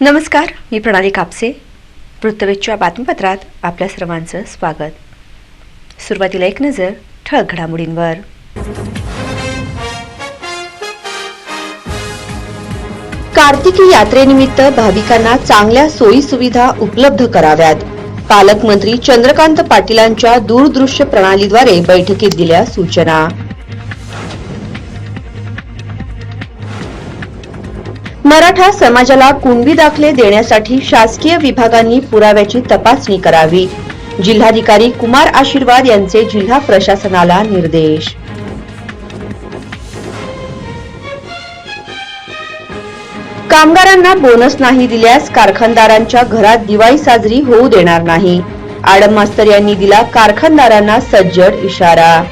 नमस्कार, मी प्रणाली कापसे. वृत्तवेधच्या बातमीपत्रात आपल्या सर्वांचं स्वागत. सुरुवातीला एक नजर ठळक घडामोडींवर. कार्तिकी यात्रेनिमित्त भाविकांना चांगल्या सोयी सुविधा उपलब्ध कराव्यात. पालकमंत्री चंद्रकांत पाटीलांच्या दूरदृश्य प्रणालीद्वारे बैठकीत दिल्या सूचना. मराठा समाजाला कुणबी दाखले देण्यासाठी शासकीय विभागांनी पुराव्याची तपासणी करावी. जिल्हाधिकारी कुमार आशीर्वाद यांचे जिल्हा प्रशासनाला निर्देश. कामगारांना बोनस नाही दिल्यास कारखानदारांच्या घरात दिवाळी साजरी होऊ देणार नाही. आडम मास्तर यांनी दिला कारखानदारांना सज्जड इशारा.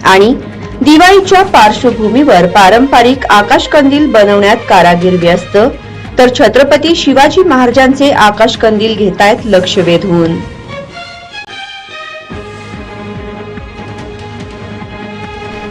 आणि दिवाळीच्या पार्श्वभूमीवर पारंपरिक आकाशकंदील बनवण्यात कारागीर व्यस्त, तर छत्रपती शिवाजी महाराजांचे आकाशकंदील घेतायत लक्ष वेधून.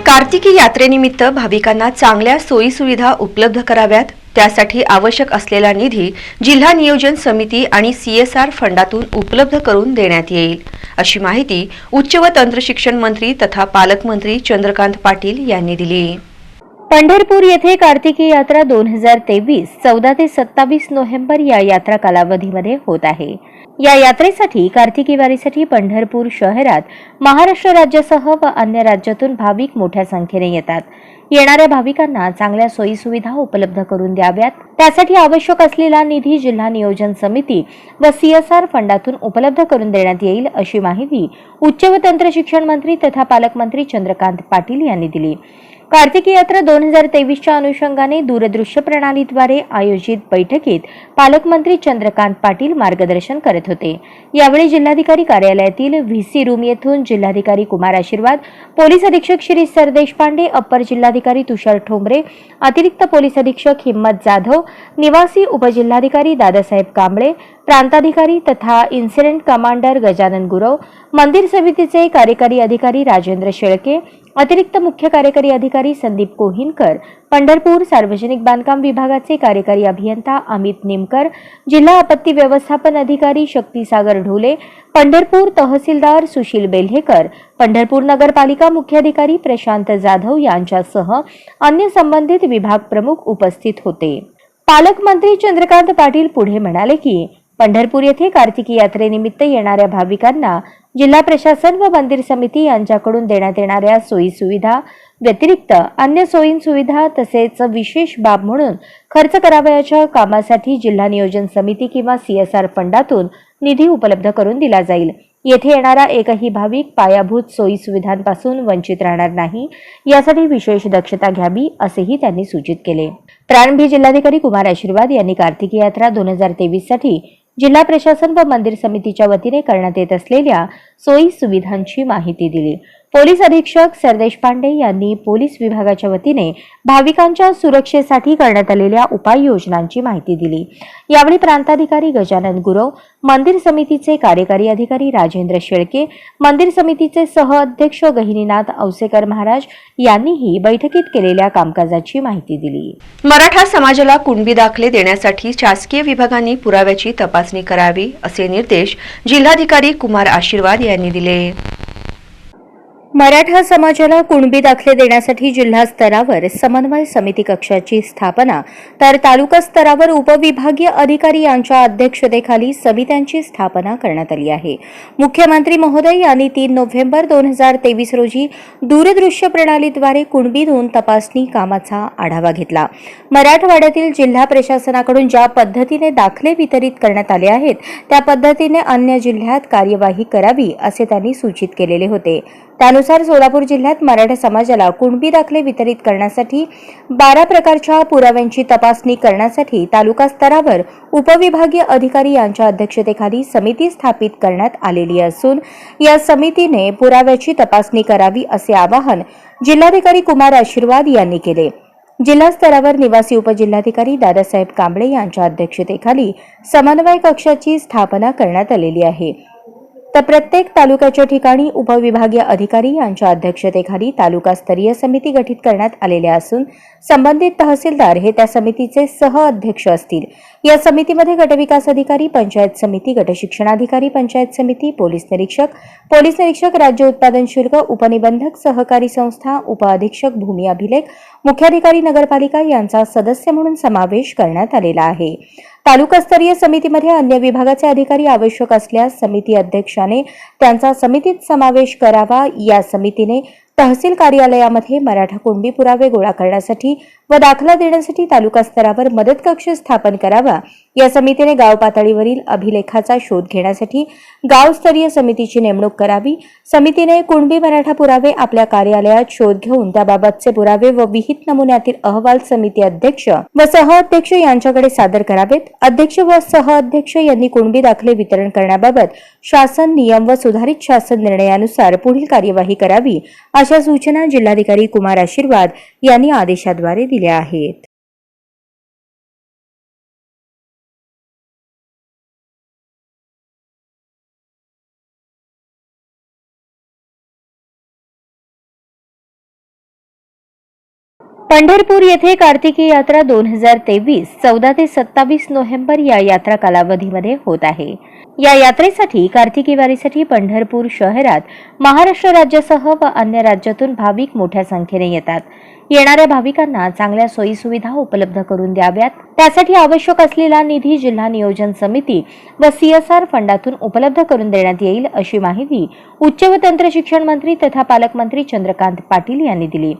कार्तिकी यात्रेनिमित्त भाविकांना चांगल्या सोयी सुविधा उपलब्ध कराव्यात. त्यासाठी आवश्यक असलेला निधी जिल्हा नियोजन समिती आणि CSR फंडातून उपलब्ध करून देण्यात येईल, अशी माहिती उच्च व तंत्र शिक्षण मंत्री तथा पालकमंत्री चंद्रकांत पाटील यांनी दिली. पंढरपूर येथे कार्तिकी यात्रा 2023 14 ते 27 नोव्हेंबर या यात्रा कालावधीमध्ये होत आहे. या यात्रेसाठी कार्तिकी वारीसाठी पंढरपूर शहरात महाराष्ट्र राज्यासह व अन्य राज्यातून भाविक मोठ्या संख्येने येतात. येणाऱ्या भाविकांना चांगल्या सोयी सुविधा उपलब्ध करून द्याव्यात. त्यासाठी आवश्यक असलेला निधी जिल्हा नियोजन समिती व CSR फंडातून उपलब्ध करून देण्यात येईल, अशी माहिती उच्च व तंत्र शिक्षण मंत्री तथा पालकमंत्री चंद्रकांत पाटील यांनी दिली. कार्तिकी यात्रा 2023च्या अनुषंगाने दूरदृश्य प्रणालीद्वारे आयोजित बैठकीत पालकमंत्री चंद्रकांत पाटील मार्गदर्शन करत होते. यावेळी जिल्हाधिकारी कार्यालयातील VC रूम येथून जिल्हाधिकारी कुमार आशीर्वाद, पोलीस अधीक्षक श्री सरदेश पांडे, अप्पर जिल्हाधिकारी तुषार ठोंबरे, अतिरिक्त पोलीस अधीक्षक हिम्मत जाधव, निवासी उपजिल्हाधिकारी दादासाहेब कांबळे, प्रांताधिकारी तथा इन्सिडेंट कमांडर गजानन गुरव, मंदिर समितीचे कार्यकारी अधिकारी राजेंद्र शेळके, अतिरिक्त मुख्य कार्यकारी अधिकारी संदीप कोहिनकर, पंढरपूर सार्वजनिक बांधकाम विभागाचे कार्यकारी अभियंता अमित निमकर, जिल्हा आपत्ती व्यवस्थापन अधिकारी शक्तीसागर ढोले, पंढरपूर तहसीलदार सुशील बेल्हेकर, पंढरपूर नगरपालिका मुख्याधिकारी प्रशांत जाधव यांच्यासह अन्य संबंधित विभाग प्रमुख उपस्थित होते. पालकमंत्री चंद्रकांत पाटील पुढे म्हणाले की पंढरपूर येथे कार्तिकी यात्रेनिमित्त येणाऱ्या भाविकांना जिल्हा प्रशासन व मंदिर समिती यांच्याकडून देण्यात येणाऱ्या सोयी सुविधा व्यतिरिक्त अन्य सोयी सुविधा तसेच विशेष बाब म्हणून खर्च करावयाच्या कामासाठी जिल्हा नियोजन समिती किंवा CSR फंडातून निधी उपलब्ध करून दिला जाईल. येथे येणारा एकही भाविक पायाभूत सोयी सुविधांपासून वंचित राहणार नाही, यासाठी विशेष दक्षता घ्यावी, असेही त्यांनी सूचित केले. प्रारंभी जिल्हाधिकारी कुमार आशीर्वाद यांनी कार्तिकी यात्रा 2023 साठी जिल्हा प्रशासन व मंदिर समितीच्या वतीने करण्यात येत असलेल्या सोयी सुविधांची माहिती दिली. पोलीस अधीक्षक सरदेश पांडे यांनी पोलीस विभागाच्या वतीने भाविकांच्या सुरक्षेसाठी करण्यात आलेल्या उपाययोजनांची माहिती दिली. यावेळी प्रांताधिकारी गजानन गुरव, मंदिर समितीचे कार्यकारी अधिकारी राजेंद्र शेळके, मंदिर समितीचे सहअध्यक्ष गहिनीनाथ औसेकर महाराज यांनीही बैठकीत केलेल्या कामकाजाची माहिती दिली. मराठा समाजाला कुणबी दाखले देण्यासाठी शासकीय विभागांनी पुराव्याची तपासणी करावी, असे निर्देश जिल्हाधिकारी कुमार आशीर्वाद यांनी दिले. मराठा समाजाला कुणबी दाखले देण्यासाठी जिल्हा स्तरावर समन्वय समिती कक्षाची स्थापना, तर तालुका स्तरावर उपविभागीय अधिकारी यांच्या अध्यक्षतेखाली समित्यांची स्थापना करण्यात आली आहे. मुख्यमंत्री महोदय यांनी 3 नोव्हेंबर 2023 रोजी दूरदृश्य प्रणालीद्वारे कुणबी नोंद तपासणी कामाचा आढावा घेतला. मराठवाड्यातील जिल्हा प्रशासनाकडून ज्या पद्धतीने दाखले वितरित करण्यात आले आहेत, त्या पद्धतीने अन्य जिल्ह्यात कार्यवाही करावी, असे त्यांनी सूचित केलेले होते. त्यानुसार सोलापूर जिल्ह्यात मराठा समाजाला कुणबी दाखले वितरित करण्यासाठी 12 प्रकारच्या पुराव्यांची तपासणी करण्यासाठी तालुका स्तरावर उपविभागीय अधिकारी यांच्या अध्यक्षतेखाली समिती स्थापित करण्यात आलेली असून या समितीने पुराव्याची तपासणी करावी, असे आवाहन जिल्हाधिकारी कुमार आशीर्वाद यांनी केले. जिल्हा स्तरावर निवासी उपजिल्हाधिकारी दादासाहेब कांबळे यांच्या अध्यक्षतेखाली समन्वय कक्षाची स्थापना करण्यात आलेली आहे. तर प्रत्येक तालुक्याच्या ठिकाणी उपविभागीय अधिकारी यांच्या अध्यक्षतेखाली तालुकास्तरीय समिती गठीत करण्यात आलेल्या असून संबंधित तहसीलदार हे त्या समितीचे सहअध्यक्ष असतील। या समितीमध्ये गटविकास अधिकारी, पंचायत समिती, गटशिक्षणाधिकारी, पंचायत समिती, पोलीस निरीक्षक, राज्य उत्पादन शुल्क, उपनिबंधक, सहकारी संस्था, उपअधीक्षक भूमी अभिलेख, मुख्याधिकारी नगरपालिका यांचा सदस्य म्हणून समावेश करण्यात आलेला आहे। तालुकास्तरीय समितीमध्ये अन्य विभागाचे अधिकारी आवश्यक असल्यास समिती अध्यक्षाने त्यांचा समितीत समावेश करावा। या समितीने तहसील कार्यालयामध्ये मराठा कुणबी पुरावे गोळा करण्यासाठी व दाखला देण्यासाठी तालुका स्तरावर मदत कक्ष स्थापन करावा। या समितीने गाव पातळीवरील अभिलेखाचा शोध घेण्यासाठी गावस्तरीय समितीची नेमणूक करावी। समितीने कुणबी मराठा पुरावे आपल्या कार्यालयात शोध घेऊन त्याबाबतचे पुरावे व विहित नमुन्यातील अहवाल समिती अध्यक्ष व सहअध्यक्ष यांच्याकडे सादर करावेत। अध्यक्ष व सहअध्यक्ष यांनी कुणबी दाखले वितरण करण्याबाबत शासन नियम व सुधारित शासन निर्णयानुसार पुढील कार्यवाही करावी, अशा सूचना जिल्हाधिकारी कुमार आशीर्वाद यांनी आदेशाद्वारे दिल्या आहेत। पंढरपूर येथे कार्तिकी यात्रा 2023 14 ते 27 नोव्हेंबर या यात्रा कालावधीमध्ये होत आहे। या यात्रेसाठी कार्तिकी वारीसाठी पंढरपूर शहरात महाराष्ट्र राज्यासह व अन्य राज्यातून भाविक मोठ्या संख्येने येतात। येणाऱ्या भाविकांना चांगल्या सोयी सुविधा उपलब्ध करून द्याव्यात, त्यासाठी आवश्यक असलेला निधी जिल्हा नियोजन समिती व CSR फंडातून उपलब्ध करून देण्यात येईल, अशी माहिती उच्च व तंत्र शिक्षण मंत्री तथा पालकमंत्री चंद्रकांत पाटील यांनी दिली।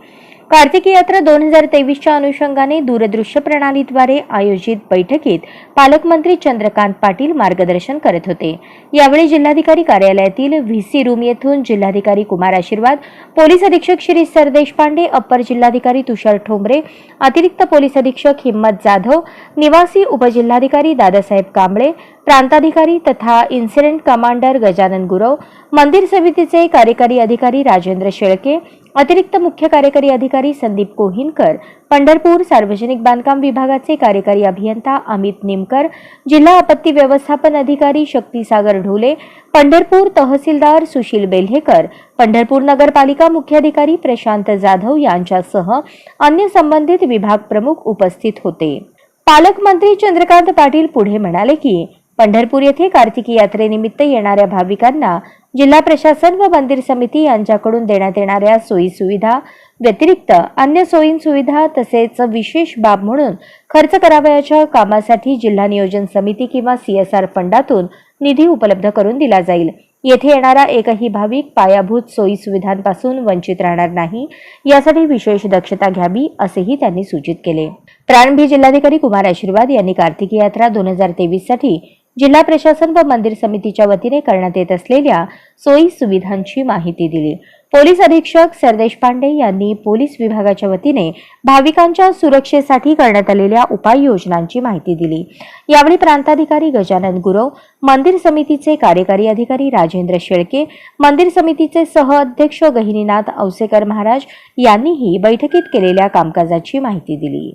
कार्तिकी यात्रा 2023च्या अनुषंगाने दूरदृश्य प्रणालीद्वारे आयोजित बैठकीत पालकमंत्री चंद्रकांत पाटील मार्गदर्शन करत होते। यावेळी जिल्हाधिकारी कार्यालयातील VC रूम येथून जिल्हाधिकारी कुमार आशीर्वाद, पोलीस अधीक्षक श्री सरदेश पांडे, अप्पर जिल्हाधिकारी तुषार ठोंबरे, अतिरिक्त पोलीस अधीक्षक हिम्मत जाधव, निवासी उपजिल्हाधिकारी दादासाहेब कांबळे, प्रांताधिकारी तथा इन्सिडेंट कमांडर गजानन गुरव, मंदिर समितीचे कार्यकारी अधिकारी राजेंद्र शेळके, अतिरिक्त मुख्य कार्यकारी अधिकारी संदीप कोहिनकर, पंढरपूर सार्वजनिक बांधकाम विभागाचे कार्यकारी अभियंता अमित निमकर, जिल्हा आपत्ती व्यवस्थापन अधिकारी शक्तीसागर ढोले, पंढरपूर तहसीलदार सुशील बेल्हेकर, पंढरपूर नगरपालिका मुख्याधिकारी प्रशांत जाधव यांच्यासह अन्य संबंधित विभाग प्रमुख उपस्थित होते। पालकमंत्री चंद्रकांत पाटील पुढे म्हणाले की पंढरपूर येथे कार्तिकी यात्रेनिमित्त येणाऱ्या भाविकांना जिल्हा प्रशासन व मंदिर समिती यांच्याकडून देण्यात येणाऱ्या सोयी सुविधा व्यतिरिक्त अन्य सोयी सुविधा तसेच विशेष बाब म्हणून खर्च करावयाच्या कामासाठी जिल्हा नियोजन समिती किंवा CSR फंडातून निधी उपलब्ध करून दिला जाईल। येथे येणारा एकही भाविक पायाभूत सोयी सुविधांपासून वंचित राहणार नाही, यासाठी विशेष दक्षता घ्यावी, असेही त्यांनी सूचित केले। प्रारंभी जिल्हाधिकारी कुमार आशीर्वाद यांनी कार्तिकी यात्रा 2023 साठी जिल्हा प्रशासन व मंदिर समितीच्या वतीने करण्यात येत असलेल्या सोयी सुविधांची माहिती दिली। पोलीस अधीक्षक सरदेश पांडे यांनी पोलीस विभागाच्या वतीने भाविकांच्या सुरक्षेसाठी करण्यात आलेल्या उपाययोजनांची माहिती दिली। यावेळी प्रांताधिकारी गजानन गुरव, मंदिर समितीचे कार्यकारी अधिकारी राजेंद्र शेळके, मंदिर समितीचे सहअध्यक्ष गहिनीनाथ औसेकर महाराज यांनीही बैठकीत केलेल्या कामकाजाची माहिती दिली।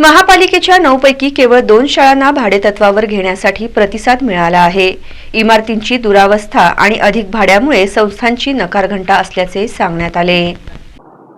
महापालिकेच्या 9 पैकी केवळ 2 शाळांना भाडेतत्वावर घेण्यासाठी प्रतिसाद मिळाला आहे। इमारतींची दुरावस्था आणि अधिक भाड्यामुळे संस्थांची नकारघंटा असल्याचे सांगण्यात आले।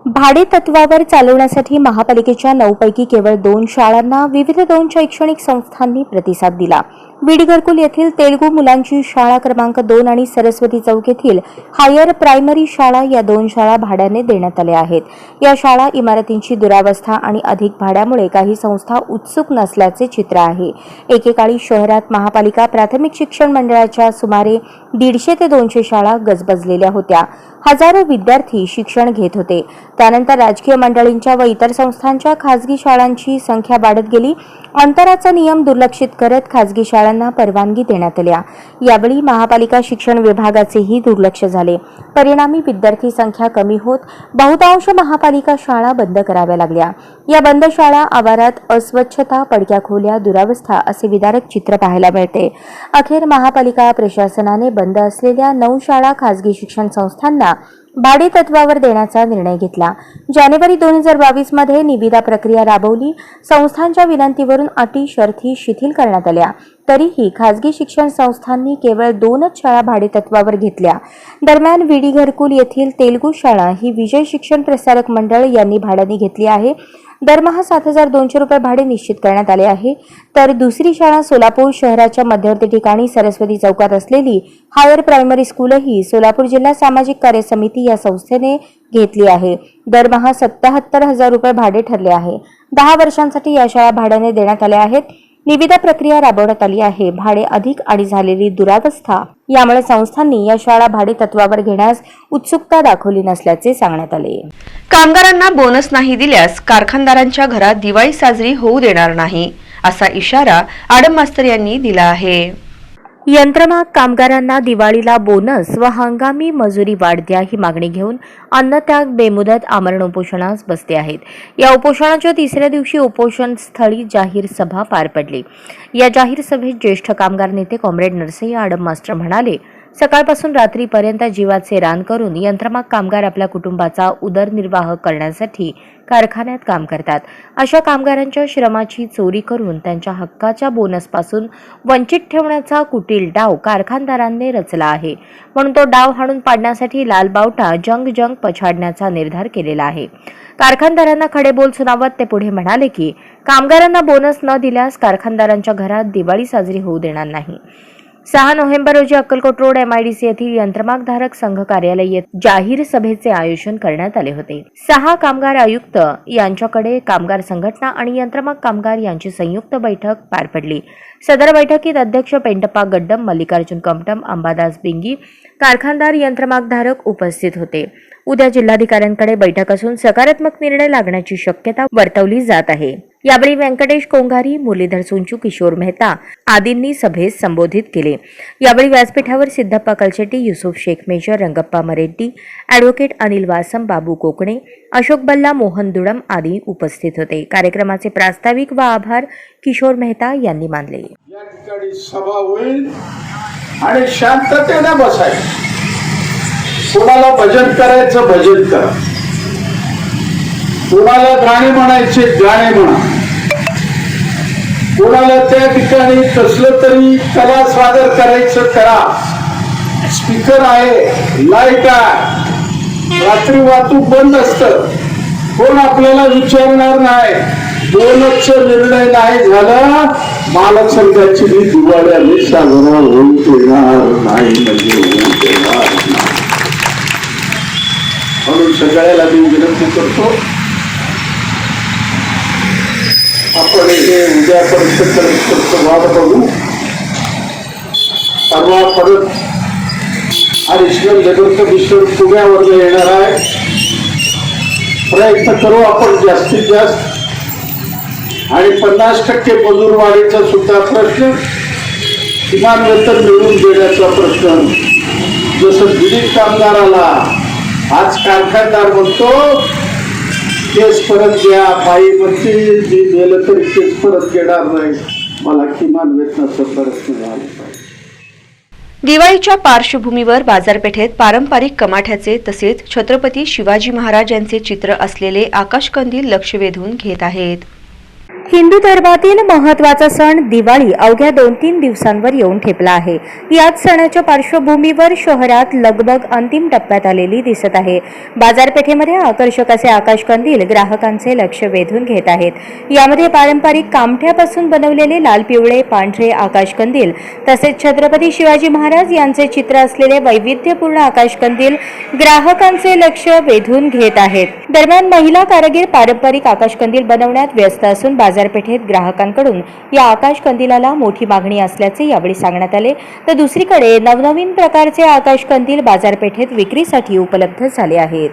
भाडेतत्वावर चालवण्यासाठी महापालिकेच्या 9 पैकी केवळ 2 शाळांना विविध 2 शैक्षणिक संस्थांनी प्रतिसाद दिला। बीड घरकुल येथील तेलुगू मुलांची शाळा क्रमांक 2 आणि सरस्वती चौक येथील हायर प्रायमरी शाळा या 2 शाळा भाड्याने देण्यात आल्या आहेत। या शाळा इमारतींची दुरावस्था आणि अधिक भाड्यामुळे काही संस्था उत्सुक नसल्याचे चित्र आहे। एकेकाळी शहरात महापालिका प्राथमिक शिक्षण मंडळाच्या सुमारे 150 ते 200 शाळा गजबजलेल्या होत्या। हजारो विद्यार्थी शिक्षण घेत होते। त्यानंतर राजकीय मंडळींच्या व इतर संस्थांच्या खासगी शाळांची संख्या वाढत गेली। अंतराचा नियम दुर्लक्षित करत खासगी शाळांना परवानगी देण्यात आल्या। यावेळी महापालिका शिक्षण विभागाचेही दुर्लक्ष झाले। परिणामी विद्यार्थी संख्या कमी होत बहुतांश महापालिका शाळा बंद कराव्या लागल्या। या बंद शाळा आवारात अस्वच्छता, पडक्या खोल्या, दुरावस्था असे विदारक चित्र पाहायला मिळते। अखेर महापालिका प्रशासनाने बंद असलेल्या 9 शाळा खासगी शिक्षण संस्थांना भाडेतत्वावर देण्याचा निर्णय घेतला। जानेवारी 2022 मध्ये निविदा प्रक्रिया राबवली। संस्थांच्या विनंतीवरून अटी शर्ती शिथिल करण्यात आल्या। तरीही खासगी शिक्षण संस्थांनी केवळ 2च शाळा भाडेतत्वावर घेतल्या. दरम्यान विडी घरकुल येथील तेलगू शाळा ही विजय शिक्षण प्रसारक मंडळ यांनी भाड्याने घेतली आहे. दरमहा 7,200 रुपये भाडे निश्चित करण्यात आले आहे. तर दुसरी शाळा सोलापूर शहराच्या मध्यवर्ती ठिकाणी सरस्वती चौकात असलेली हायर प्रायमरी स्कूलही सोलापूर जिल्हा सामाजिक कार्य समिती या संस्थेने घेतली आहे. दरमहा 77,000 रुपये भाडे ठरले आहे. 10 वर्षांसाठी या शाळा भाड्याने देण्यात आल्या आहेत. निविदा प्रक्रिया राबवण्यात आली आहे. भाडे अधिक आणि झालेली दुरावस्था यामुळे संस्थांनी या शाळा भाडे तत्वावर घेण्यास उत्सुकता दाखवली नसल्याचे सांगण्यात आले. कामगारांना बोनस नाही दिल्यास कारखानदारांच्या घरात दिवाळी साजरी होऊ देणार नाही, असा इशारा आडम मास्तर यांनी दिला आहे. यंत्रमाग कामगारांना दिवाळीला बोनस व हंगामी मजुरी वाढ द्या ही मागणी घेऊन अन्नत्याग बेमुदत आमरण उपोषणास बसले आहेत. या उपोषणाच्या तिसऱ्या दिवशी उपोषण स्थळी जाहीर सभा पार पडली. या जाहीर सभेत ज्येष्ठ कामगार नेते कॉम्रेड नरसय्य आडम मास्टर म्हणाले, सकाळपासून रात्रीपर्यंत जीवाचे रान करून यंत्रमाग कामगार आपल्या कुटुंबाचा उदरनिर्वाह करण्यासाठी कारखान्यात काम करतात. अशा कामगारांच्या श्रमाची चोरी करून त्यांच्या हक्काच्या बोनसपासून वंचित ठेवण्याचा कुटील डाव कारखानदारांनी रचला आहे. म्हणून तो डाव हाणून पाडण्यासाठी लाल बावटा जंग पछाडण्याचा निर्धार केलेला आहे. कारखानदारांना खडे बोल सुनावत ते पुढे म्हणाले की कामगारांना बोनस न दिल्यास कारखानदारांच्या घरात दिवाळी साजरी होऊ देणार नाही. 6 नोव्हेंबर रोजी अक्कलकोट रोड MIDC येथील यंत्रमागधारक संघ कार्यालय येथे जाहीर सभेचे आयोजन करण्यात आले होते. 6 कामगार आयुक्त यांच्याकडे कामगार संघटना आणि यंत्रमाग कामगार यांची संयुक्त बैठक पार पडली. सदर बैठकीत अध्यक्ष पेंटप्पा गड्डम, मल्लिकार्जुन कमटम, अंबादास बिंगी, कारखानदार यंत्रमागधारक उपस्थित होते. उद्या जिल्हाधिकाऱ्यांकडे बैठक असून सकारात्मक निर्णय लागण्याची शक्यता वर्तवली जात आहे. यावेळी व्यंकटेश कोंघारी, मुरलीधर सुंचू, किशोर मेहता आदींनी सभेस संबोधित केले. यावेळी व्यासपीठावर सिद्धप्पा कलशेट्टी, युसुफ शेख मेजर, रंगप्पा मरेड्डी, ॲडव्होकेट अनिल वासम, बाबू कोकणे, अशोक बल्ला, मोहन दुडम आदी उपस्थित होते. कार्यक्रमाचे प्रास्ताविक व आभार किशोर मेहता यांनी मानले. या ठिकाणी सभा होईल आणि शांततेने बसायचं. कोणाला भजन करायचं भजन करा, कोणाला गाणे म्हणायचे गाणे म्हणा, कोणाला त्या ठिकाणी कसलं तरी कला सादर करायचं करा. स्पीकर आहे, लाईट आहे, रात्री वाहतूक बंद असतं, कोण आपल्याला विचारणार नाही. बोनसचा निर्णय नाही झाला, मालक संघाची दिवाळी आम्ही साजरा होऊ देणार नाही, म्हणजे होऊ देणार नाही. म्हणून सगळ्याला मी विनंती करतो, आपण हे उद्यापर्यंत वाद बघू. परवा परत हरिश्चंद्र जगंत मिश्र पुण्यावर येणार आहे. प्रयत्न करू आपण जास्तीत जास्त. आणि 50% मजूर वाढीचा सुद्धा प्रश्न, किमान वेतन मिळवून देण्याचा प्रश्न. जसं दिली कामगाराला आज कारखानदार म्हणतो केस परत घ्या, बाई म्हणते मी गेलं तरी केस परत घेणार नाही, मला किमान वेतनाचा प्रश्न झाला पाहिजे. दिवाळीच्या पार्श्वभूमीवर बाजारपेठेत पारंपरिक कमाठ्याचे तसेच छत्रपती शिवाजी महाराज यांचे चित्र असलेले आकाशकंदील लक्ष वेधून घेत आहेत. हिंदू धर्मातील महत्त्वाचा सण दिवाळी अवघ्या 2-3 दिवसांवर येऊन ठेपला आहे. याच सणाच्या पार्श्वभूमीवर शहरात लगबग अंतिम टप्प्यात आलेली दिसत आहे. बाजारपेठेमध्ये आकर्षक असे आकाशकंदील ग्राहकांचे लक्ष वेधून घेत आहेत. यामध्ये पारंपरिक कामठ्यापासून बनवलेले लाल, पिवळे, पांढरे आकाशकंदील तसेच छत्रपती शिवाजी महाराज यांचे चित्र असलेले वैविध्यपूर्ण आकाशकंदील ग्राहकांचे लक्ष वेधून घेत आहेत. दरम्यान महिला कारागीर पारंपरिक आकाशकंदील बनवण्यात व्यस्त असून बाजारपेठेत ग्राहकांकडून या आकाश कंदिलाला मोठी मागणी असल्याचे यावेळी सांगण्यात आले. तर दुसरीकडे नवनवीन प्रकारचे आकाश कंदील बाजारपेठेत विक्रीसाठी उपलब्ध झाले आहेत.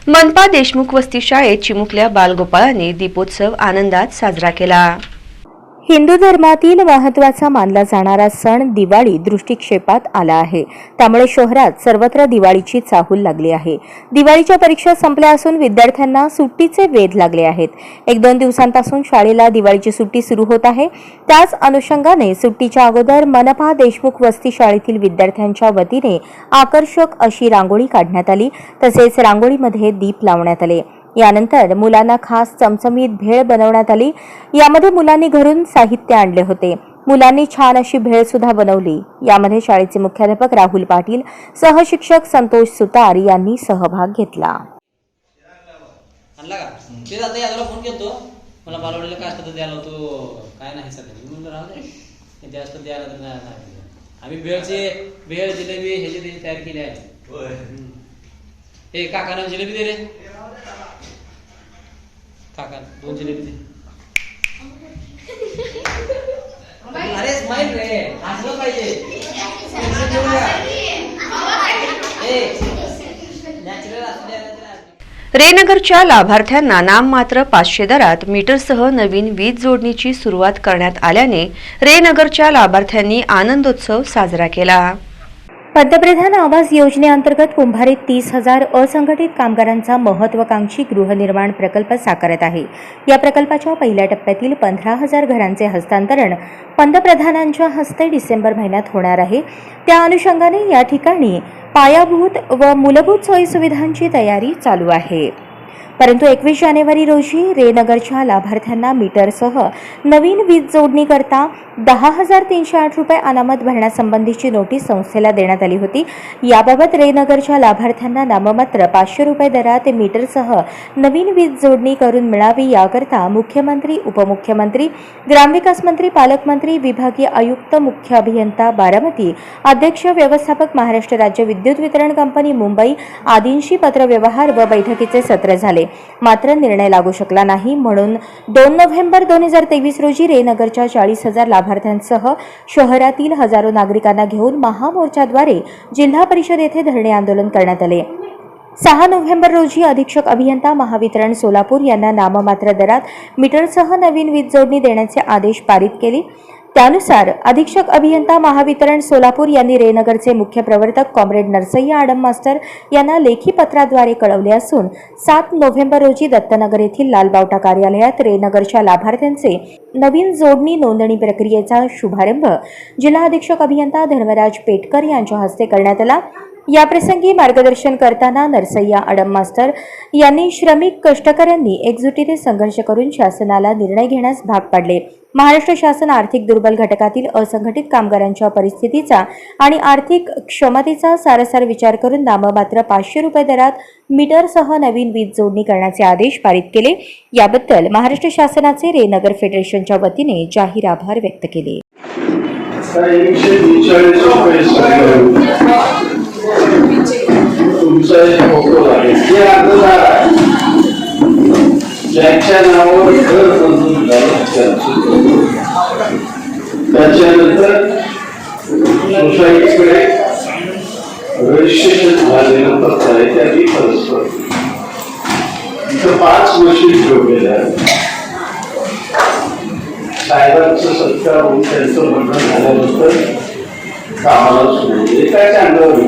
मनपा देशमुख वस्ती शाळेत चिमुकल्या बालगोपाळाने दीपोत्सव आनंदात साजरा केला. हिंदू धर्मातील महत्त्वाचा मानला जाणारा सण दिवाळी दृष्टिक्षेपात आला आहे. त्यामुळे शहरात सर्वत्र दिवाळीची चाहूल लागली आहे. दिवाळीच्या परीक्षा संपल्या असून विद्यार्थ्यांना सुट्टीचे वेध लागले आहेत. 1-2 दिवसांपासून शाळेला दिवाळीची सुट्टी सुरू होत आहे. त्याच अनुषंगाने सुट्टीच्या अगोदर मनपा देशमुख वस्ती शाळेतील विद्यार्थ्यांच्या वतीने आकर्षक अशी रांगोळी काढण्यात आली. तसेच रांगोळीमध्ये दीप लावण्यात आले. यानंतर मुलांना खास चमचमीत भेळ बनवण्यात आली. यामध्ये मुलांनी घरून साहित्य आणले होते. मुलांनी छान अशी भेळ सुद्धा बनवली. यामध्ये शाळेचे मुख्याध्यापक राहुल पाटील, सहशिक्षक संतोष सुतार यांनी सहभाग घेतला. आणला का ते आता याला फोन केलतो मला बालवाडीला काय असतं द्यायला होतो काय नाही सध्या मी म्हणलं राहू दे ते असतं द्यायला तर नाही आम्ही भेळ जिलेबी ह्याची त्याची तयार केली आहे. हे काकानं जिलेबी दे रे काका 2 जिलेबी दे. अरे स्माइल रे हसलं पाहिजे नॅचरल असल्या रेनगरच्या लाभार्थ्यांना नाममात्र 500 दरात मीटरसह नवीन वीज जोडणीची सुरुवात करण्यात आल्याने रेनगरच्या लाभार्थ्यांनी आनंदोत्सव साजरा केला. पंतप्रधान आवास योजनेअंतर्गत कुंभारीत 30,000 असंघटित कामगारांचा महत्वाकांक्षी गृहनिर्माण प्रकल्प साकारत आहे. या प्रकल्पाच्या पहिल्या टप्प्यातील 15,000 घरांचे हस्तांतरण पंतप्रधानांच्या हस्ते डिसेंबर महिन्यात होणार आहे. त्या अनुषंगाने या ठिकाणी पायाभूत व मूलभूत सोयीसुविधांची तयारी चालू आहे. परंतु 21 जानेवारी रोजी रेनगरच्या लाभार्थ्यांना मीटरसह नवीन वीज जोडणी करता 10,308 रुपये अनामत भरण्यासंबंधीची नोटीस संस्थेला देण्यात आली होती. याबाबत रेनगरच्या लाभार्थ्यांना नाममात्र 500 रुपये दरात मीटरसह नवीन वीज जोडणी करून मिळावी याकरता मुख्यमंत्री, उपमुख्यमंत्री, ग्रामविकास मंत्री, पालकमंत्री, विभागीय आयुक्त, मुख्य अभियंता बारामती, अध्यक्ष व्यवस्थापक महाराष्ट्र राज्य विद्युत वितरण कंपनी मुंबई आदींशी पत्रव्यवहार व बैठकीचे सत्र झाले. मात्र निर्णय लागू शकला नाही. म्हणून 2 नोव्हेंबर 2023 रोजी रेनगरच्या 40,000 लाभार्थ्यांसह शहरातील हजारो नागरिकांना घेऊन महामोर्चाद्वारे जिल्हा परिषद येथे धरणे आंदोलन करण्यात आले. 6 नोव्हेंबर रोजी अधीक्षक अभियंता महावितरण सोलापूर यांना नाममात्र दरात मीटरसह नवीन वीज जोडणी देण्याचे आदेश पारित केले. त्यानुसार अधीक्षक अभियंता महावितरण सोलापूर यांनी रेनगरचे मुख्य प्रवर्तक कॉम्रेड नरसय्या आडम मास्टर यांना लेखी पत्राद्वारे कळवले असून 7 नोव्हेंबर रोजी दत्तनगर येथील लालबावटा कार्यालयात रेनगरच्या लाभार्थ्यांचे नवीन जोडणी नोंदणी प्रक्रियेचा शुभारंभ जिल्हा अधीक्षक अभियंता धर्मराज पेटकर यांच्या हस्ते करण्यात आला. याप्रसंगी मार्गदर्शन करताना नरसय्या आडम मास्टर यांनी श्रमिक कष्टकऱ्यांनी एकजुटीने संघर्ष करून शासनाला निर्णय घेण्यास भाग पाडले. महाराष्ट्र शासन आर्थिक दुर्बल घटकातील असंघटित कामगारांच्या परिस्थितीचा आणि आर्थिक क्षमतेचा सारसार विचार करून नाममात्र 500 रुपये दरात मीटरसह नवीन वीज जोडणी करण्याचे आदेश पारित केले. याबद्दल महाराष्ट्र शासनाचे रेनगर फेडरेशनच्या वतीने जाहीर आभार व्यक्त केले. तुमचा एक फोटो आहे जे अर्जदार आहे ज्यांच्या नावावर घर मंजूर झालं त्याच्यानंतर सोसायटीकडे रजिस्ट्रेशन झालेलं पत्र आहे त्याची परस्पर इथं 5 मशीन ठेवलेल्या आहेत. साहेबांचं सत्कार होऊन त्यांचं म्हणणं झाल्यानंतर कामाला सुरू एकाच्या अंगावर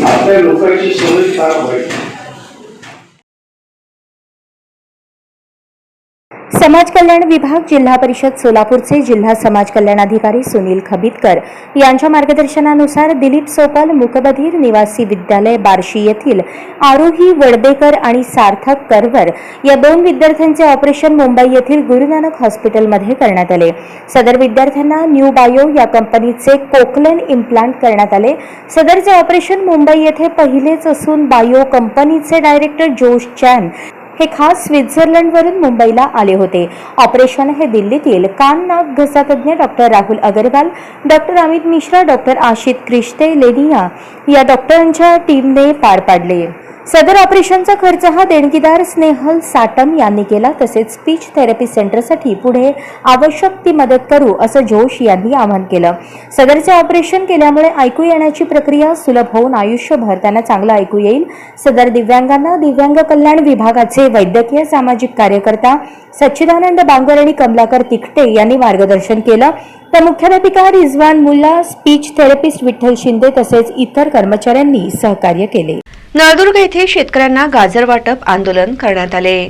आपल्या लोकांची सवय फार वाईट. समाज कल्याण विभाग जिल्हा परिषद सोलापूरचे जिल्हा समाज कल्याण अधिकारी सुनील खबितकर यांच्या मार्गदर्शनानुसार दिलीप सोपल मुकबधीर निवासी विद्यालय बार्शी येथील आरोही वडदेकर आणि सार्थक करवर या 2 विद्यार्थ्यांचे ऑपरेशन मुंबई येथील गुरु नानक हॉस्पिटलमध्ये करण्यात आले. सदर विद्यार्थ्यांना न्यू बायो या कंपनीचे कोकलेन इम्प्लांट करण्यात आले. सदरचे ऑपरेशन मुंबई येथे पहिलेच असून बायो कंपनीचे डायरेक्टर जोश चॅन हे खास स्वित्झर्लंडवरून मुंबईला आले होते. ऑपरेशन हे दिल्लीतील कान नाक घसा तज्ञ doctor Rahul Agarwal, doctor Amit Mishra, doctor Ashit क्रिश्ते लेनिया या डॉक्टरांच्या टीमने पार पाडले. सदर ऑपरेशनचा खर्च हा देणगीदार स्नेहल साटम यांनी केला. तसेच स्पीच थेरपी सेंटरसाठी पुढे आवश्यक ती मदत करू असं जोश यांनी आवाहन केलं. सदरचे ऑपरेशन केल्यामुळे ऐकू येण्याची प्रक्रिया सुलभ होऊन आयुष्यभर त्यांना चांगलं ऐकू येईल. सदर दिव्यांगांना दिव्यांग कल्याण विभागाचे वैद्यकीय सामाजिक कार्यकर्ता सच्चिदानंद बांगर आणि कमलाकर तिखटे यांनी मार्गदर्शन केलं. तर मुख्याध्यापिका रिजवान मुल्ला, स्पीच थेरपिस्ट विठ्ठल शिंदे तसेच इतर कर्मचाऱ्यांनी सहकार्य केले. नळदुर्ग येथे शेतकऱ्यांना गाजर वाटप आंदोलन करण्यात आले.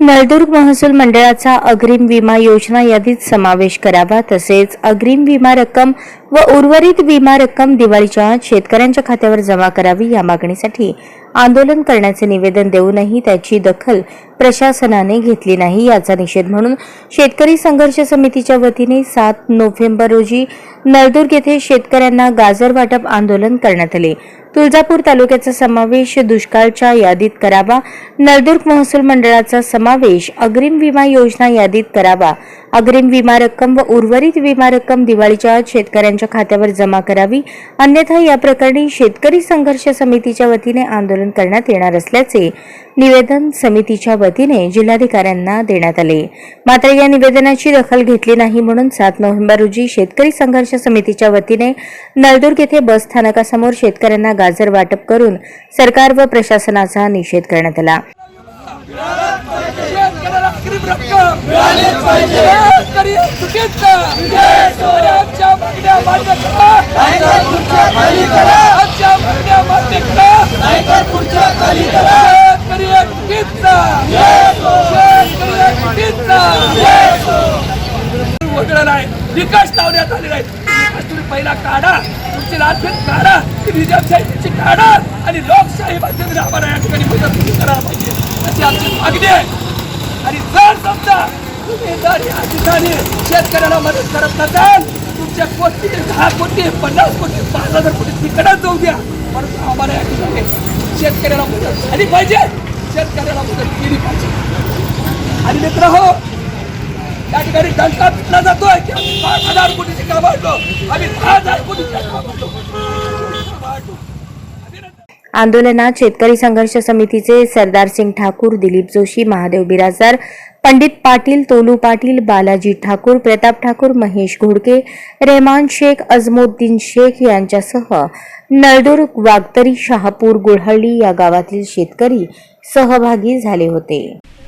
नळदुर्ग महसूल मंडळाचा अग्रिम विमा योजना यादीत समावेश करावा. तसेच अग्रिम विमा रक्कम व उर्वरित विमा रक्कम दिवाळीच्या आत शेतकऱ्यांच्या खात्यावर जमा करावी या मागणीसाठी आंदोलन करण्याचे निवेदन देऊनही त्याची दखल प्रशासनाने घेतली नाही. याचा निषेध म्हणून शेतकरी संघर्ष समितीच्या वतीने 7 नोव्हेंबर रोजी नळदुर्ग येथे शेतकऱ्यांना गाजर वाटप आंदोलन करण्यात आले. तुळजापूर तालुक्याचा समावेश दुष्काळच्या यादीत करावा, नळदुर्ग महसूल मंडळाचा समावेश अग्रिम विमा योजना यादीत करावा, अग्रिम विमा रक्कम व उर्वरित विमा रक्कम दिवाळीच्या आत शेतकऱ्यांच्या खात्यावर जमा करावी, अन्यथा या प्रकरणी शेतकरी संघर्ष समितीच्या वतीने आंदोलन करण्यात येणार असल्याचे निवेदन समितीच्या वतीने जिल्हाधिकाऱ्यांना देण्यात आले. मात्र या निवेदनाची दखल घेतली नाही म्हणून 7 नोव्हेंबर रोजी शेतकरी संघर्ष समितीच्या वतीने नळदुर्ग येथे बस स्थानकासमोर शेतकऱ्यांना गाजर वाटप करून सरकार व प्रशासनाचा निषेध करण्यात आला. शेतकऱ्याला अग्रिम रक्कम मिळालीच पाहिजे. शेतकरी चुकीचा आमच्या मागण्या मान्य करा, नाहीतर खुर्च्या खाली करा. आमच्या मागण्या मान्य करा, नाहीतर खुर्च्या खाली करा. शेतकरी चुकीचा, शेतकरी चुकीचा वगळलं नाही. विकास लावण्यात आलेला आहे. विकास तुम्ही पहिला काढा, तुमची लाचेत काढा, ती निजामशाहीची काढा आणि लोकशाही माध्यमाने आम्हाला या ठिकाणी मदत करायला पाहिजे अशी आमची मागणी आहे. आणि जर समजा तुम्ही जर या ठिकाणी शेतकऱ्याला मदत करत नसाल, तुमच्या कोटी 10 कोटी 50 कोटी 5,000 कोटी तिकडे जाऊ द्या, परंतु आम्हाला या ठिकाणी शेतकऱ्याला मदत झाली पाहिजे, शेतकऱ्याला मदत केली पाहिजे. आणि मित्र हो, या ठिकाणी टंका पिटला जातोय की 5,000 कोटीची काम आणलो, आम्ही 10,000 कोटीची काम आणलो. आंदोलनात शेतकरी संघर्ष समितीचे सरदार सिंग ठाकूर, दिलीप जोशी, महादेव बिराजदार, पंडित पाटील, तोलू पाटील, बालाजी ठाकूर, प्रताप ठाकूर, महेश घोडके, रेहमान शेख, अजमोद्दीन शेख यांच्यासह नळदुर्ग, वागतरी, शहापूर, गुळहळ्ळी या गावातील शेतकरी सहभागी झाले होते.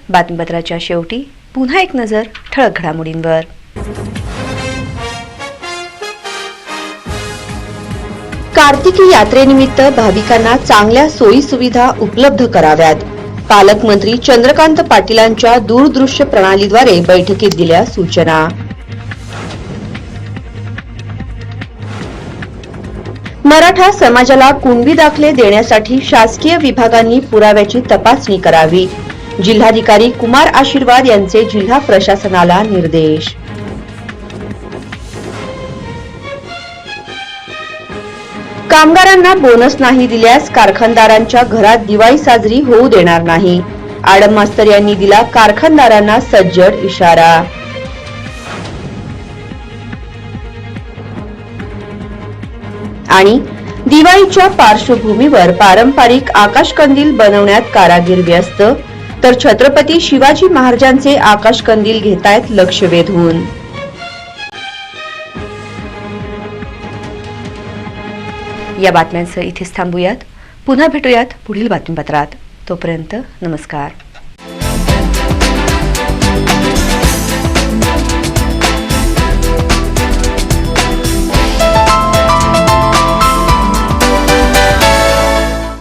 बातमीपत्राच्या शेवटी पुन्हा एक नजर ठळक घडामोडींवर. कार्तिकी यात्रेनिमित्त भाविकांना चांगल्या सोयी सुविधा उपलब्ध कराव्यात. पालकमंत्री चंद्रकांत पाटीलांच्या दूरदृश्य प्रणालीद्वारे बैठकीत दिल्या सूचना. मराठा समाजाला कुणबी दाखले देण्यासाठी शासकीय विभागांनी पुराव्याची तपासणी करावी. जिल्हाधिकारी कुमार आशीर्वाद यांचे जिल्हा प्रशासनाला निर्देश. कामगारांना बोनस नाही दिल्यास कारखानदारांच्या घरात दिवाळी साजरी होऊ देणार नाही. आडम मास्तर यांनी दिला कारखानदारांना सज्जड इशारा. आणि दिवाळीच्या पार्श्वभूमीवर पारंपरिक आकाशकंदील बनवण्यात कारागीर व्यस्त, तर छत्रपती शिवाजी महाराजांचे आकाशकंदील घेतायत लक्ष वेधून. या बातम्यांसह इथेच थांबूयात. पुन्हा भेटूयात पुढील बातमीपत्रात. तोपर्यंत नमस्कार.